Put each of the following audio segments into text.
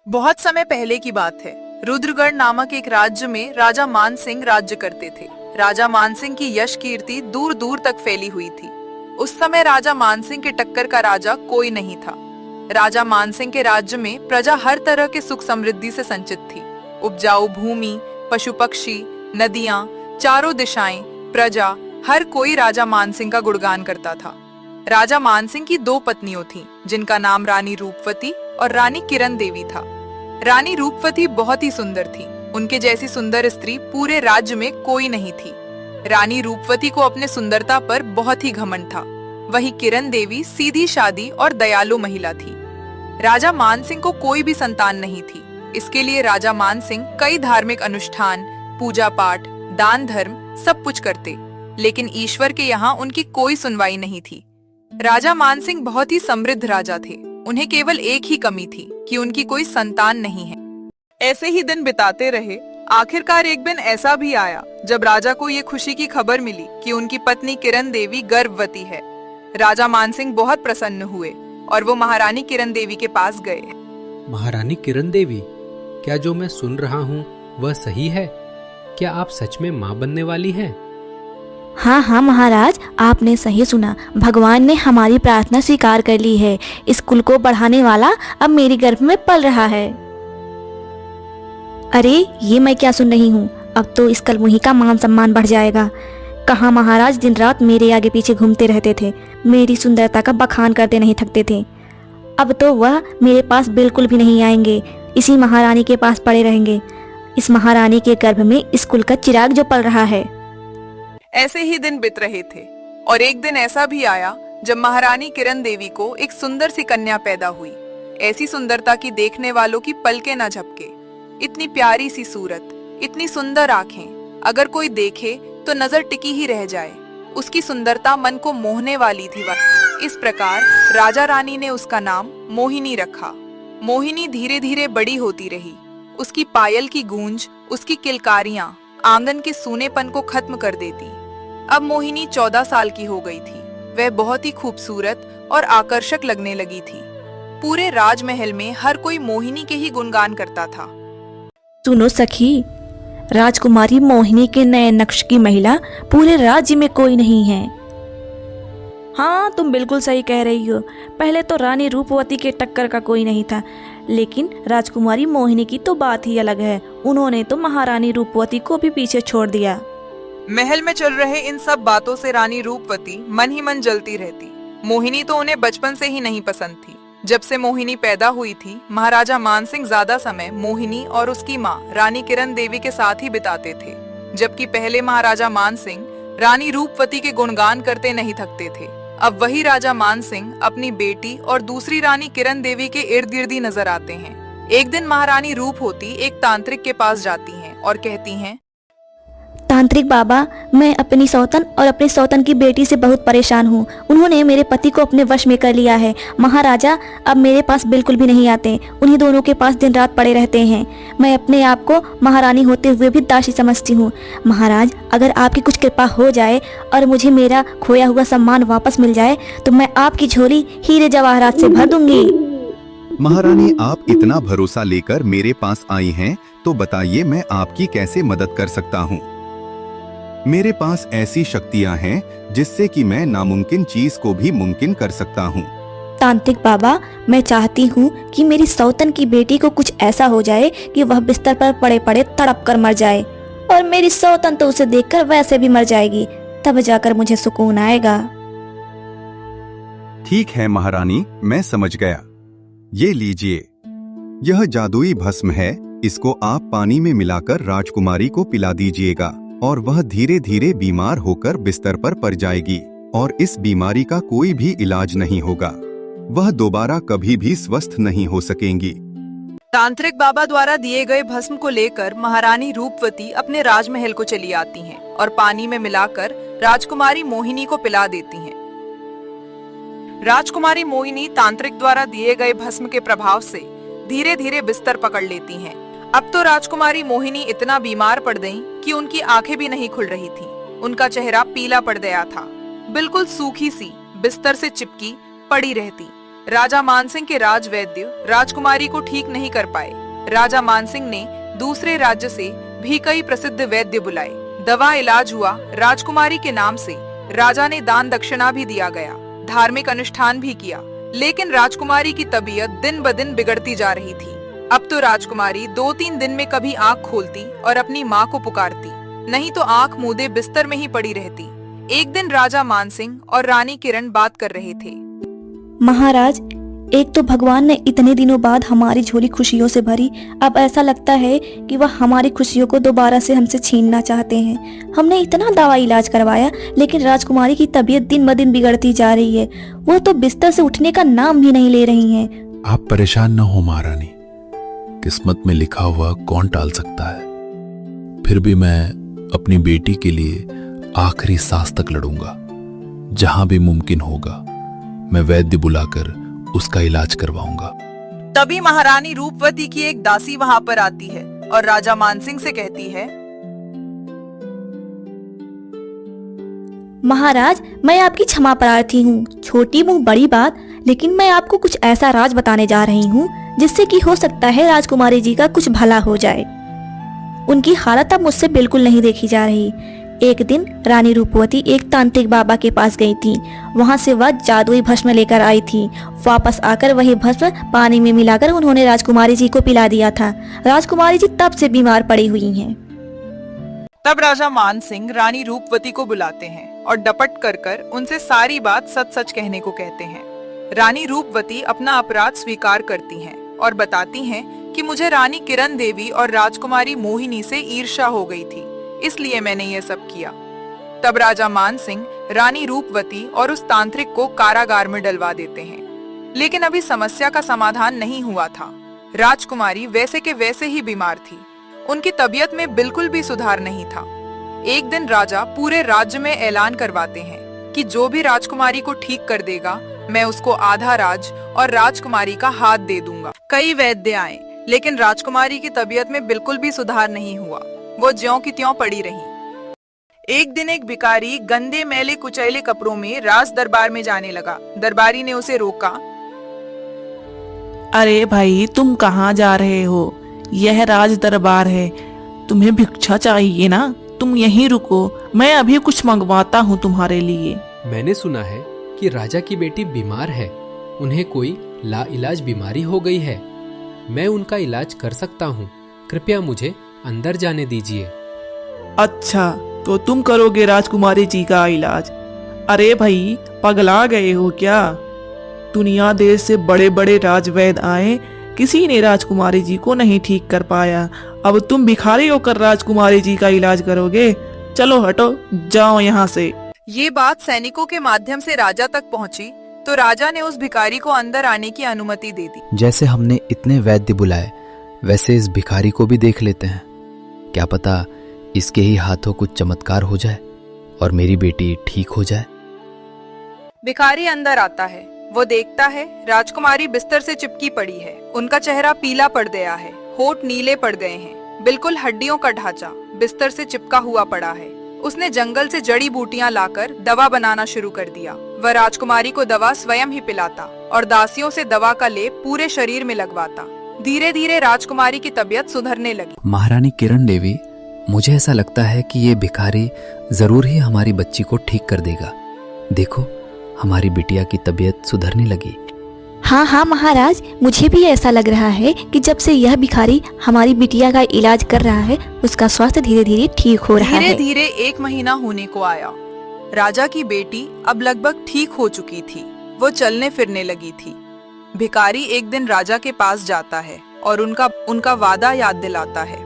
बहुत समय पहले की बात है। रुद्रगढ़ नामक एक राज्य में राजा मान सिंह राज्य करते थे। राजा मान सिंह की यश कीर्ति दूर दूर तक फैली हुई थी। उस समय राजा मान सिंह के टक्कर का राजा कोई नहीं था। राजा मान सिंह के राज्य में प्रजा हर तरह के सुख समृद्धि से संचित थी। उपजाऊ भूमि, पशु पक्षी, नदियां, चारों दिशाएं, प्रजा, हर कोई राजा मान सिंह का गुणगान करता था। राजा मान सिंह की दो पत्नियों थीं, जिनका नाम रानी रूपवती और रानी किरण देवी था। रानी रूपवती बहुत ही सुंदर थी। उनके जैसी सुंदर स्त्री पूरे राज्य में कोई नहीं थी। रानी रूपवती को अपने सुंदरता पर बहुत ही घमंड था। वही किरण देवी सीधी शादी और दयालु महिला थी। राजा मान सिंह को कोई भी संतान नहीं थी। इसके लिए राजा मान सिंह कई धार्मिक अनुष्ठान, पूजा पाठ, दान धर्म सब कुछ करते, लेकिन ईश्वर के यहाँ उनकी कोई सुनवाई नहीं थी। राजा मान सिंह बहुत ही समृद्ध राजा थे। उन्हें केवल एक ही कमी थी कि उनकी कोई संतान नहीं है। ऐसे ही दिन बिताते रहे। आखिरकार एक दिन ऐसा भी आया जब राजा को ये खुशी की खबर मिली कि उनकी पत्नी किरण देवी गर्भवती है। राजा मान सिंह बहुत प्रसन्न हुए और वो महारानी किरण देवी के पास गए। महारानी किरण देवी, क्या जो मैं सुन रहा हूँ वह सही है? क्या आप सच में माँ बनने वाली हैं? हाँ हाँ महाराज, आपने सही सुना। भगवान ने हमारी प्रार्थना स्वीकार कर ली है। इस कुल को बढ़ाने वाला अब मेरी गर्भ में पल रहा है। अरे ये मैं क्या सुन रही हूँ? अब तो इस कलमुही का मान सम्मान बढ़ जाएगा। कहाँ महाराज दिन रात मेरे आगे पीछे घूमते रहते थे, मेरी सुंदरता का बखान करते नहीं थकते थे। अब तो वह मेरे पास बिल्कुल भी नहीं आएंगे, इसी महारानी के पास पड़े रहेंगे। इस महारानी के गर्भ में इस कुल का चिराग जो पल रहा है। ऐसे ही दिन बीत रहे थे और एक दिन ऐसा भी आया जब महारानी किरण देवी को एक सुंदर सी कन्या पैदा हुई। ऐसी सुंदरता की देखने वालों की पलकें न झपके। इतनी प्यारी सी सूरत, इतनी सुंदर आंखें, अगर कोई देखे तो नजर टिकी ही रह जाए। उसकी सुंदरता मन को मोहने वाली थी। इस प्रकार राजा रानी ने उसका नाम मोहिनी रखा। मोहिनी धीरे धीरे बड़ी होती रही। उसकी पायल की गूंज, उसकी किलकारियां आंगन के सूनेपन को खत्म कर देती। अब मोहिनी 14 साल की हो गई थी। वह बहुत ही खूबसूरत और आकर्षक लगने लगी थी। पूरे राजमहल में हर कोई मोहिनी के ही गुणगान करता था। सुनो सखी, राजकुमारी मोहिनी के नए नक्श की महिला पूरे राज्य में कोई नहीं है। हाँ, तुम बिल्कुल सही कह रही हो। पहले तो रानी रूपवती के टक्कर का कोई नहीं था, लेकिन राजकुमारी मोहिनी की तो बात ही अलग है। उन्होंने तो महारानी रूपवती को भी पीछे छोड़ दिया। महल में चल रहे इन सब बातों से रानी रूपवती मन ही मन जलती रहती। मोहिनी तो उन्हें बचपन से ही नहीं पसंद थी। जब से मोहिनी पैदा हुई थी, महाराजा मान सिंह ज्यादा समय मोहिनी और उसकी माँ रानी किरण देवी के साथ ही बिताते थे। जबकि पहले महाराजा मान सिंह रानी रूपवती के गुणगान करते नहीं थकते थे। अब वही राजा मान सिंह अपनी बेटी और दूसरी रानी किरण देवी के इर्द गिर्द ही नजर आते हैं। एक दिन महारानी रूपवती एक तांत्रिक के पास जाती हैं और कहती हैं, तांत्रिक बाबा, मैं अपनी सौतन और अपने सौतन की बेटी से बहुत परेशान हूँ। उन्होंने मेरे पति को अपने वश में कर लिया है। महाराजा अब मेरे पास बिल्कुल भी नहीं आते। उन्हीं दोनों के पास दिन रात पड़े रहते हैं। मैं अपने आप को महारानी होते हुए भी दासी समझती हूँ। महाराज, अगर आपकी कुछ कृपा हो जाए और मुझे मेरा खोया हुआ सम्मान वापस मिल जाए तो मैं आपकी झोली हीरे जवाहरात से भर दूंगी। महारानी, आप इतना भरोसा लेकर मेरे पास आई हैं, तो बताइए मैं आपकी कैसे मदद कर सकता हूँ। मेरे पास ऐसी शक्तियाँ हैं जिससे कि मैं नामुमकिन चीज को भी मुमकिन कर सकता हूँ। तांत्रिक बाबा, मैं चाहती हूँ कि मेरी सौतन की बेटी को कुछ ऐसा हो जाए कि वह बिस्तर पर पड़े पड़े तड़प कर मर जाए, और मेरी सौतन तो उसे देखकर वैसे भी मर जाएगी। तब जाकर मुझे सुकून आएगा। ठीक है महारानी, मैं समझ गया। ये लीजिए, यह जादुई भस्म है। इसको आप पानी में मिलाकर राजकुमारी को पिला दीजिएगा और वह धीरे धीरे बीमार होकर बिस्तर पर पड़ जाएगी और इस बीमारी का कोई भी इलाज नहीं होगा। वह दोबारा कभी भी स्वस्थ नहीं हो सकेंगी। तांत्रिक बाबा द्वारा दिए गए भस्म को लेकर महारानी रूपवती अपने राजमहल को चली आती हैं और पानी में मिलाकर राजकुमारी मोहिनी को पिला देती हैं। राजकुमारी मोहिनी तांत्रिक द्वारा दिए गए भस्म के प्रभाव से धीरे धीरे बिस्तर पकड़ लेती हैं। अब तो राजकुमारी मोहिनी इतना बीमार पड़ गईं कि उनकी आंखें भी नहीं खुल रही थीं। उनका चेहरा पीला पड़ गया था। बिल्कुल सूखी सी बिस्तर से चिपकी पड़ी रहती। राजा मानसिंह के राजवैद्य राजकुमारी को ठीक नहीं कर पाए। राजा मानसिंह ने दूसरे राज्य से भी कई प्रसिद्ध वैद्य बुलाए। दवा इलाज हुआ। राजकुमारी के नाम से राजा ने दान दक्षिणा भी दिया गया, धार्मिक अनुष्ठान भी किया, लेकिन राजकुमारी की तबीयत दिन ब दिन बिगड़ती जा रही थी। अब तो राजकुमारी 2-3 दिन में कभी आंख खोलती और अपनी माँ को पुकारती, नहीं तो आंख मूंदे बिस्तर में ही पड़ी रहती। एक दिन राजा मानसिंह और रानी किरण बात कर रहे थे। महाराज, एक तो भगवान ने इतने दिनों बाद हमारी झोली खुशियों से भरी, अब ऐसा लगता है कि वह हमारी खुशियों को दोबारा से हमसे छीनना चाहते हैं। हमने इतना दवा इलाज करवाया, लेकिन राजकुमारी की तबीयत दिन ब दिन बिगड़ती जा रही है। वो तो बिस्तर से उठने का नाम भी नहीं ले रही हैं। आप परेशान न हो महारानी, किस्मत में लिखा हुआ कौन टाल सकता है। फिर भी मैं अपनी बेटी के लिए आखिरी सांस तक लड़ूंगा। जहां भी मुमकिन होगा मैं वैद्य बुलाकर उसका इलाज करवाऊंगा। तभी महारानी रूपवती की एक दासी वहां पर आती है और राजा मानसिंह से कहती है, महाराज, मैं आपकी क्षमा प्रार्थी हूँ। छोटी मुंह बड़ी बात, लेकिन मैं आपको कुछ ऐसा राज बताने जा रही हूँ जिससे कि हो सकता है राजकुमारी जी का कुछ भला हो जाए। उनकी हालत अब मुझसे बिल्कुल नहीं देखी जा रही। एक दिन रानी रूपवती एक तांत्रिक बाबा के पास गई थी। वहां से वह जादुई भस्म लेकर आई थी। वापस आकर वही भस्म पानी में मिलाकर उन्होंने राजकुमारी जी को पिला दिया था। राजकुमारी जी तब से बीमार पड़ी हुई हैं। तब राजा मानसिंह रानी रूपवती को बुलाते हैं और डपट कर उनसे सारी बात सच सच कहने को कहते हैं। रानी रूपवती अपना अपराध स्वीकार करती हैं और बताती हैं कि मुझे रानी किरण देवी और राजकुमारी मोहिनी से ईर्ष्या हो गई थी, इसलिए मैंने ये सब किया। तब राजा मानसिंह रानी रूपवती और उस तांत्रिक को कारागार में डलवा देते हैं। लेकिन अभी समस्या का समाधान नहीं हुआ था। राजकुमारी वैसे के वैसे ही बीमार थी। उनकी तबीयत में बिल्कुल भी सुधार नहीं था। एक दिन राजा पूरे राज्य में ऐलान करवाते हैं कि जो भी राजकुमारी को ठीक कर देगा, मैं उसको आधा राज और राजकुमारी का हाथ दे दूंगा। कई वैद्य आए, लेकिन राजकुमारी की तबीयत में बिल्कुल भी सुधार नहीं हुआ। वो ज्यों की त्यों पड़ी रही। एक दिन एक भिखारी गंदे मैले कुचैले कपड़ों में राज दरबार में जाने लगा। दरबारी ने उसे रोका। अरे भाई, तुम कहाँ जा रहे हो? यह राज दरबार है, तुम्हें भिक्षा चाहिए ना? तुम यहीं रुको, मैं अभी कुछ मंगवाता हूँ तुम्हारे लिए। मैंने सुना है कि राजा की बेटी बीमार है, उन्हें कोई लाइलाज बीमारी हो गई है। मैं उनका इलाज कर सकता हूँ, कृपया मुझे अंदर जाने दीजिए। अच्छा, तो तुम करोगे राजकुमारी जी का इलाज? अरे भाई, पगला गए हो क्या? दुनिया देश से बड़े बड़े राजवैद्य आए, किसी ने राजकुमारी जी को नहीं ठीक कर पाया। अब तुम भिखारी होकर राजकुमारी जी का इलाज करोगे? चलो हटो, जाओ यहाँ से। ये बात सैनिकों के माध्यम से राजा तक पहुंची तो राजा ने उस भिखारी को अंदर आने की अनुमति दे दी। जैसे हमने इतने वैद्य बुलाए, वैसे इस भिखारी को भी देख लेते हैं। क्या पता इसके ही हाथों कुछ चमत्कार हो जाए और मेरी बेटी ठीक हो जाए। भिखारी अंदर आता है। वो देखता है राजकुमारी बिस्तर से चिपकी पड़ी है। उनका चेहरा पीला पड़ गया है, होठ नीले पड़ गए हैं, बिल्कुल हड्डियों का ढांचा बिस्तर से चिपका हुआ पड़ा है। उसने जंगल से जड़ी बूटियां लाकर दवा बनाना शुरू कर दिया। वह राजकुमारी को दवा स्वयं ही पिलाता और दासियों से दवा का लेप पूरे शरीर में लगवाता। धीरे धीरे राजकुमारी की तबीयत सुधरने लगी। महारानी किरण देवी, मुझे ऐसा लगता है कि ये भिखारी जरूर ही हमारी बच्ची को ठीक कर देगा। देखो, हमारी बिटिया की तबीयत सुधरने लगी। हाँ हाँ महाराज, मुझे भी ऐसा लग रहा है कि जब से यह भिखारी हमारी बिटिया का इलाज कर रहा है, उसका स्वास्थ्य धीरे धीरे ठीक हो रहा है। धीरे धीरे 1 महीना होने को आया। राजा की बेटी अब लगभग ठीक हो चुकी थी। वो चलने फिरने लगी थी। भिखारी एक दिन राजा के पास जाता है और उनका वादा याद दिलाता है।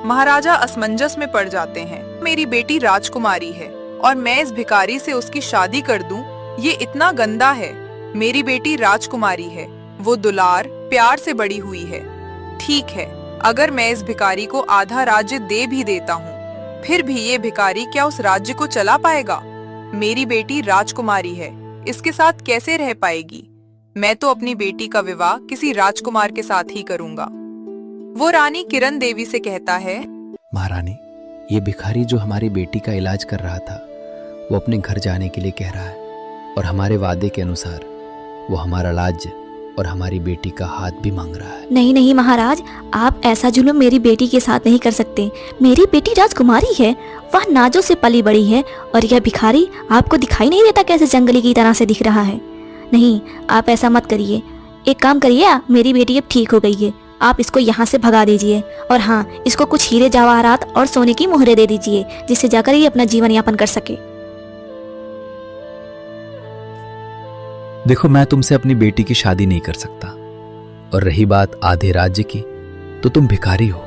महाराजा असमंजस में पड़ जाते हैं। मेरी बेटी राजकुमारी है और मैं इस भिखारी से उसकी शादी कर दूं, ये इतना गंदा है। मेरी बेटी राजकुमारी है, वो दुलार प्यार से बड़ी हुई है। ठीक है, अगर मैं इस भिखारी को आधा राज्य दे भी देता हूँ, फिर भी ये भिखारी क्या उस राज्य को चला पाएगा? मेरी बेटी राजकुमारी है, इसके साथ कैसे रह पाएगी? मैं तो अपनी बेटी का विवाह किसी राजकुमार के साथ ही करूंगा। वो रानी किरण देवी से कहता है, महारानी, ये भिखारी जो हमारी बेटी का इलाज कर रहा था, वो अपने घर जाने के लिए कह रहा है और हमारे वादे के अनुसार वो हमारा राज्य और हमारी बेटी का हाथ भी मांग रहा है। नहीं नहीं महाराज, आप ऐसा जुल्म मेरी बेटी के साथ नहीं कर सकते। मेरी बेटी राजकुमारी है, वह नाजों से पली बड़ी है, और यह भिखारी आपको दिखाई नहीं देता कैसे जंगली की तरह से दिख रहा है। नहीं, आप ऐसा मत करिए। एक काम करिए, मेरी बेटी अब ठीक हो गई है, आप इसको यहाँ से भगा दीजिए, और हाँ, इसको कुछ हीरे जवाहरात और सोने की मोहरें दे दीजिए, जिससे जाकर ये अपना जीवन यापन कर सके। देखो, मैं तुमसे अपनी बेटी की शादी नहीं कर सकता, और रही बात आधे राज्य की, तो तुम भिखारी हो,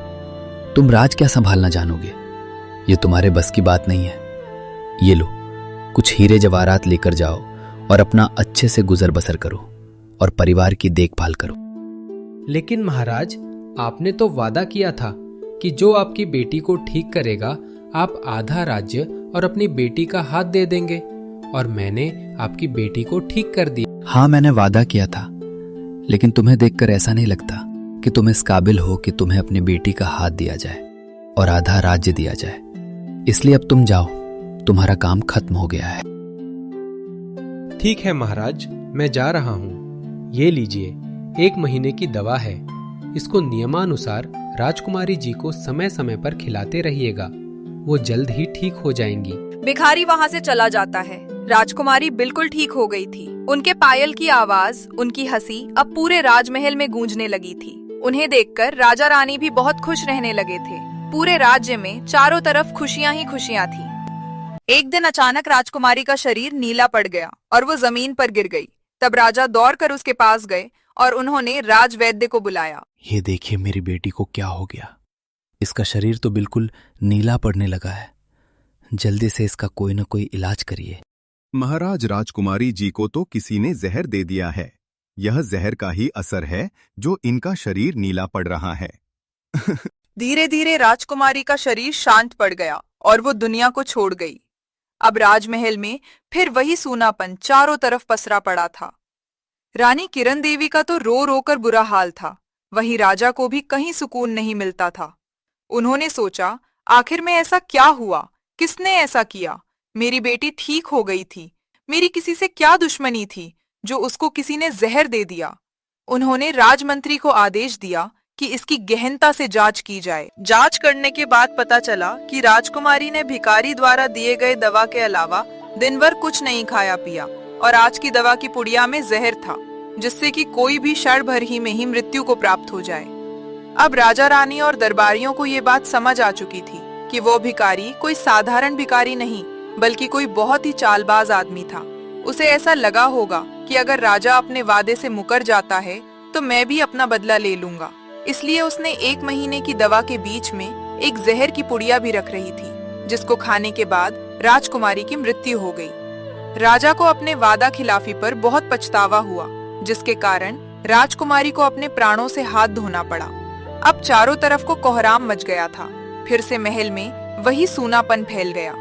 तुम राज क्या संभालना जानोगे? ये तुम्हारे बस की बात नहीं है। ये लो, कुछ हीरे जवाहरात लेकर जाओ और अपना अच्छे से गुजर बसर करो और परिवार की देखभाल करो। लेकिन महाराज, आपने तो वादा किया था कि जो आपकी बेटी को ठीक करेगा आप आधा राज्य और अपनी बेटी का हाथ दे देंगे, और मैंने आपकी बेटी को ठीक कर दिया। हाँ, मैंने वादा किया था, लेकिन तुम्हें देखकर ऐसा नहीं लगता कि तुम इस काबिल हो कि तुम्हें अपनी बेटी का हाथ दिया जाए और आधा राज्य दिया जाए। इसलिए अब तुम जाओ, तुम्हारा काम खत्म हो गया है। ठीक है महाराज, मैं जा रहा हूँ। ये लीजिए, 1 महीने की दवा है। इसको नियमानुसार राजकुमारी जी को समय समय पर खिलाते रहिएगा, वो जल्द ही ठीक हो जाएंगी। भिखारी वहाँ से चला जाता है। राजकुमारी बिल्कुल ठीक हो गई थी। उनके पायल की आवाज, उनकी हंसी अब पूरे राजमहल में गूंजने लगी थी। उन्हें देखकर राजा रानी भी बहुत खुश रहने लगे थे। पूरे राज्य में चारों तरफ खुशियां ही खुशियां थी। एक दिन अचानक राजकुमारी का शरीर नीला पड़ गया और वो जमीन पर गिर गई। तब राजा दौड़कर उसके पास गए और उन्होंने राजवैद्य को बुलाया। ये देखिए, मेरी बेटी को क्या हो गया? इसका शरीर तो बिल्कुल नीला पड़ने लगा है। जल्दी से इसका कोई न कोई इलाज करिए। महाराज, राजकुमारी जी को तो किसी ने जहर दे दिया है। यह जहर का ही असर है जो इनका शरीर नीला पड़ रहा है। धीरे धीरे राजकुमारी का शरीर शांत पड़ गया और वो दुनिया को छोड़ गई। अब राजमहल में फिर वही सूनापन चारों तरफ पसरा पड़ा था। रानी किरण देवी का तो रो रो कर बुरा हाल था। वहीं राजा को भी कहीं सुकून नहीं मिलता था। उन्होंने सोचा, आखिर में ऐसा क्या हुआ? किसने ऐसा किया? मेरी बेटी ठीक हो गई थी। मेरी किसी से क्या दुश्मनी थी जो उसको किसी ने जहर दे दिया? उन्होंने राजमंत्री को आदेश दिया कि इसकी गहनता से जांच की जाए। जांच करने के बाद पता चला कि राजकुमारी ने भिखारी द्वारा दिए गए दवा के अलावा दिन भर कुछ नहीं खाया पिया, और आज की दवा की पुड़िया में जहर था, जिससे कि कोई भी क्षण भर ही में ही मृत्यु को प्राप्त हो जाए। अब राजा रानी और दरबारियों को ये बात समझ आ चुकी थी कि वो भिखारी कोई साधारण भिखारी नहीं, बल्कि कोई बहुत ही चालबाज आदमी था। उसे ऐसा लगा होगा कि अगर राजा अपने वादे से मुकर जाता है तो मैं भी अपना बदला ले लूंगा। इसलिए उसने 1 महीने की दवा के बीच में एक जहर की पुड़िया भी रख रही थी, जिसको खाने के बाद राजकुमारी की मृत्यु हो गई। राजा को अपने वादा खिलाफी पर बहुत पछतावा हुआ, जिसके कारण राजकुमारी को अपने प्राणों से हाथ धोना पड़ा। अब चारों तरफ को कोहराम मच गया था। फिर से महल में वही सूनापन फैल गया।